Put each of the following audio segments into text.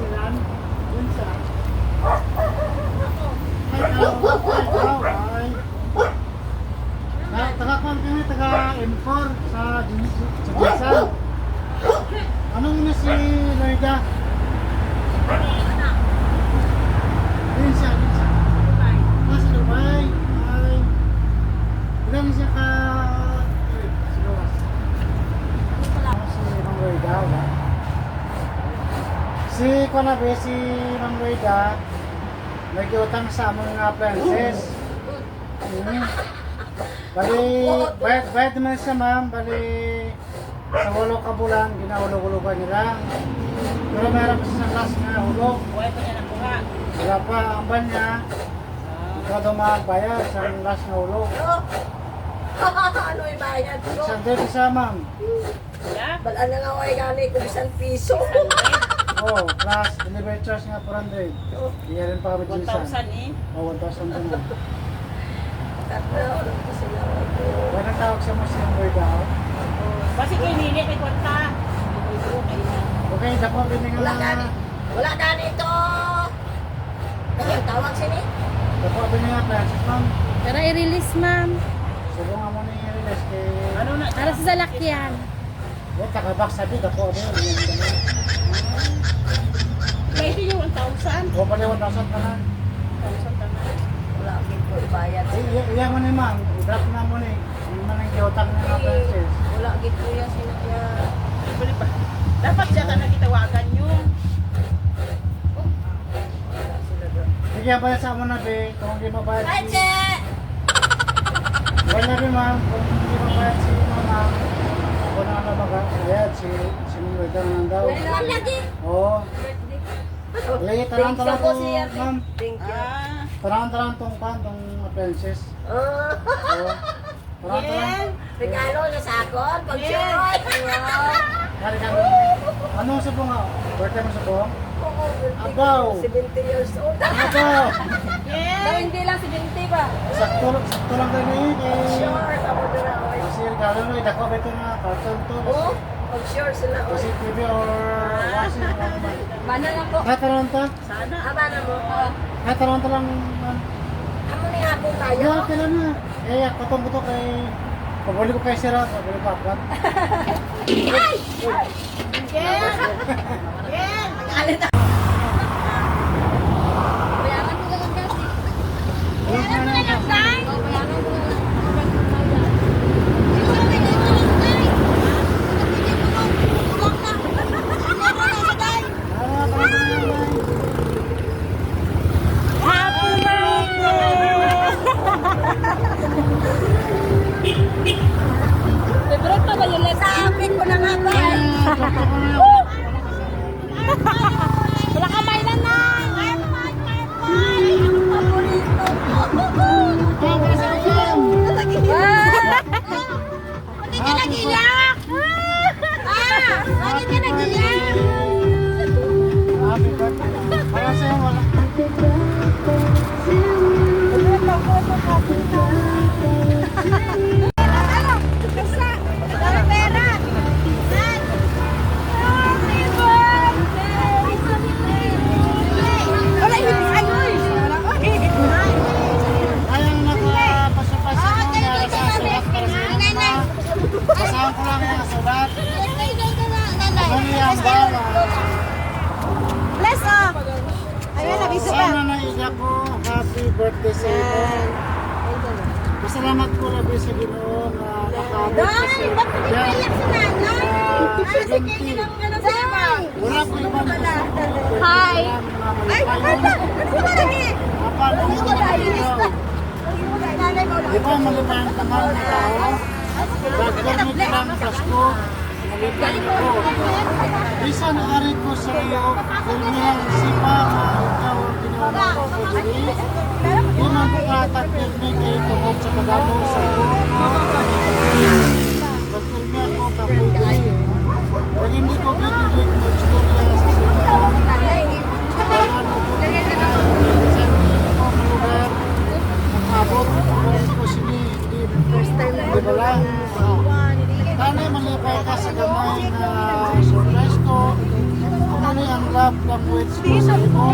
silan. Yun siya. Ay. Taga-kwan kami, taga-M4 sa Jinsan. Anong na si Loida? Yun siya. Nasa Dubai. Ay. Ilan siya ka... Sigawas. Si Mang Loida, ba? Si Mang Loida, nag-iutang sa among mga appliances. Bali, bayad naman siya ma'am, bali sa 8 ka bulan, ginahulog-hulugan nila. Pero meron pa siya last na hulog. Buhay pa niya nakuha. Wala pa, ang ban niya, ikaw daw magbayad sa last na hulog. Ano yung bayad ko? Isang dito siya ma'am. Wala. Balaan na nga ako ay gani kung 1 piso. Oh, plus delivery charge nga 400. Iya rin pa kami dyan 1,000 eh. Oh, 1,000 din na. Tatlo, alam ko sila ako. Wala tawag siya mo siyang word ako. Basi kay Nini, kay Kwarta. Okay, dapo din nga na. Wala gani ito. Ang tawag sini? Dapo din nga appliances ma'am. Tara i-release, ma'am. Subo nga mo na i-release kay... Ano na? Para sa salakyan. Huwag takabak sabi, dapo din. Kaya ito yung 1,000. O pala 1,000 pa na. 1,000 tanan. Wala akong ko bayad. Iya mo na ma'am, i-drop na mo na eh. Hindi man ang kiyotang na mga appliances. Wala akong ko yan sinakya. Balik pa. Dapat siya ka nagkitawagan yung. Wala sila doon. Bigyan pa sa mo na be, kung hindi mabayad Ay, si... che! Wala na be ma'am, kung hindi mabayad si mama. Ako na nga magbayad, si Mweda na lang daw. Wala lagi. Oo. Lagi tarang-tarang Thank you po to, siya. ma'am. Thank you. Tarang-tarang tong appliances. Ah. Oo. Tarang-tarang. Regalo na sa akon. Pag-show. Kari ka ano sa bunga? Birthday mo sa bunga? Abaw! 70 years old. Abaw! Pero hindi lang 70 ba? Sakto lang tayo na yun eh. Sure, ako na ako. Kasi regalo no, idako ba ito na carton to? Oo, pag-sure sila. Kasi TV or washing. Bana lang po. Kataron ta? Sana. Bana mo. Kataron ta lang. Amo ni hapon tayo. Yeah, kailan na. Eh, katong ko to kay... Pabuli ko kay Sira, pabuli ko apat. Ay! Ken! Ken! Magalit ako. Bayaran mo na lang kasi. Bayaran mo na lang, Day! Oo, bayaran mo na lang. Sabi ko na nga ba? Wala kamay na na! Paborito ko! Hindi ka nag-iyak! Bakit ka nag-iyak? Happy birthday. Para sa'yo wala. Ayang nakapasapasa mo na sa sulat para sa inyo. Basahan ko lang yung sulat. Muli ang bawa. Bless up! Ayun, nabiso pa. Sana naiga ko. Happy birthday sa iyo. Pasalamat ko labi sa Ginoo na nakaabot ka sa iyo. Wala ko naman gusto ko. Hi! Ay, maganda! Apa, nung di ba malibang tamang na tao? Gagawin ko lang Pasko. Malibang ko. Isa na ari ko sa iyo. Kulmihang sipa na ikaw ang ginawa ko ko diri. Di man ko katakit ni kay tungkol sa pagamo sa iyo. Pagkulmihan ko kapuli. Pag hindi ko bibigit mo istorya sa siya. Kailangan ko po. Sa ako lugar. Abot ko sini. First time na. Di ba lang? Tanay malipay ka sa gamay na surprise ko. Ano ang love language mo sa imo.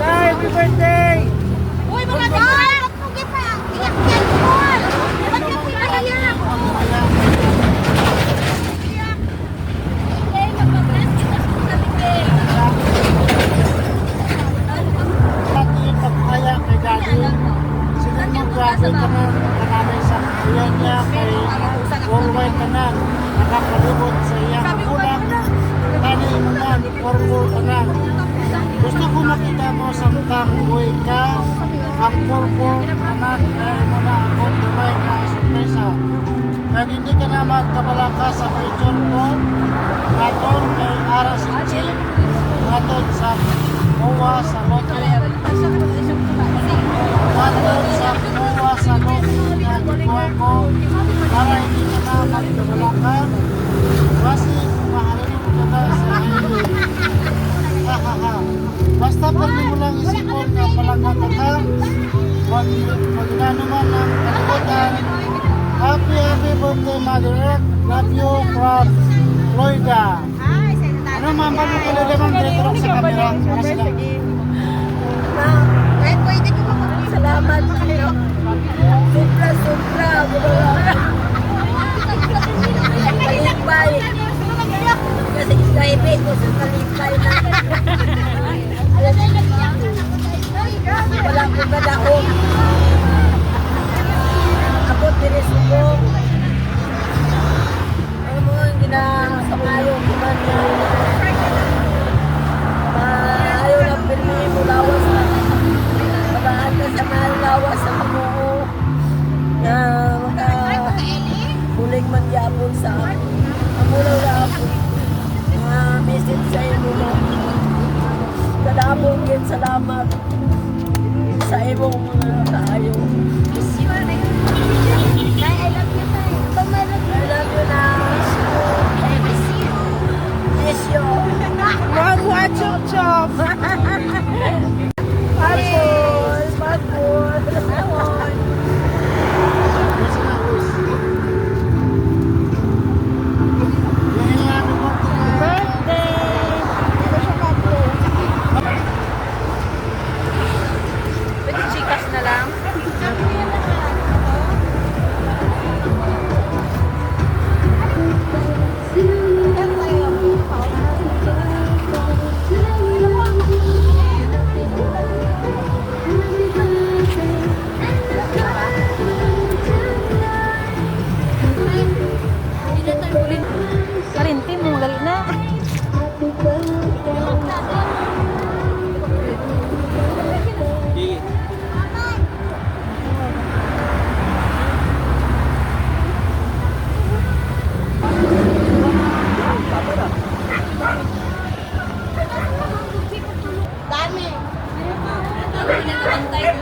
Happy birthday! Uy, mga dahil! Pagpugi pa! Iyak yan po! Ba't ka pinaiyak? Iyak! Okay, magpabless kita sa bigay. Pati pagkaya kay Daddy, sila mo grabe ka na kananay sa iyan niya kay worldwide ka na, nakakalibot sa iyang magulang, tani mo na, forward ka na. Gusto ko makita mo sa tanggoy ka, ang purple, anak, kaya mo na ako tumay na sorpresa. Kaya hindi ka na magkabalaka sa picture ko, naton kay Ara Sinchi, naton sa MOA sa Loto, naton sa MOA sa Loto, na ginawa ko, para hindi ka na magkabalaka, kasi mahalin mo ka na sa hindi. Basta pag mo lang isipon na palangatan ka, pag nanuman ng kalimutan, happy birthday Mother Earth, love you from Florida. Ano mambalo ka nila mang direktor sa camera? Para sila. Pwede ko makapagod. Salamat kayo. Sobra. Kalipay. Kasi isaibi ko sa kalipay na. Wala ko gadaon. Ako tinisubong. Ano mo ang ginakamayong kumanin. Ayaw lang pinili mo lawas na. Magaan ka sa malawas sa mga na huling mangyapon sa amulaw na ako. Mga message sa iyo mo. Kadamong yun, salamat sa imong mga kaayo. I love you, Tay. I love you na. I miss you. Miss you. Wagwa chop-chop! Bagol. Pwede chikas na lang. Karinti mo, gali na. Dami. Dami na naman tayo.